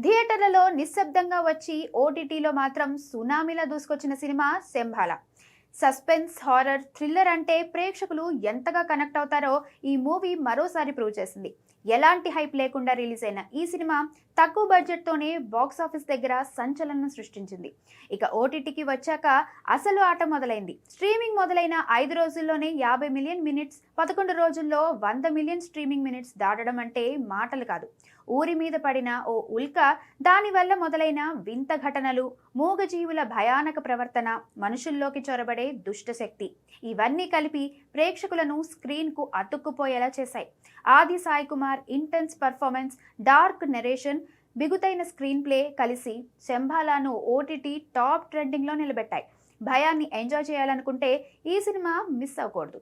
థియేటర్లలో నిశ్శబ్దంగా వచ్చి ఓటీటీలో మాత్రం సునామీలా దూసుకొచ్చిన cinema Shambala. Suspense, horror, thriller అంటే ప్రేక్షకులు ఎంతగా కనెక్ట్ అవుతారో ఈ మూవీ మరోసారి ప్రూవ్ చేసింది. ఎలాంటి హైప్ లేకుండా రిలీజ్ అయిన ఈ సినిమా తక్కువ బడ్జెట్తోనే బాక్స్ ఆఫీస్ దగ్గర సంచలనం సృష్టించింది. ఇక ఓటీటీకి వచ్చాక అసలు ఆట మొదలైంది. స్ట్రీమింగ్ మొదలైన 5 రోజుల్లోనే 50 మిలియన్ మినిట్స్, 11 రోజుల్లో 100 మిలియన్ స్ట్రీమింగ్ మినిట్స్ దాటడం అంటే మాటలు కాదు. ఊరి మీద పడిన ఓ ఉల్క, దానివల్ల మొదలైన వింత ఘటనలు, మూగజీవుల భయానక ప్రవర్తన, మనుషుల్లోకి చొరబడే దుష్టశక్తి, ఇవన్నీ కలిపి ప్రేక్షకులను స్క్రీన్కు అతుక్కుపోయేలా చేశాయి. Aadi Sai Kumar intense performance, dark narration, బిగుతైన స్క్రీన్ ప్లే కలిసి శంబాలాను ఓటీటీ టాప్ ట్రెండింగ్లో నిలబెట్టాయి. భయాన్ని ఎంజాయ్ చేయాలనుకుంటే ఈ సినిమా మిస్ అవ్వకూడదు.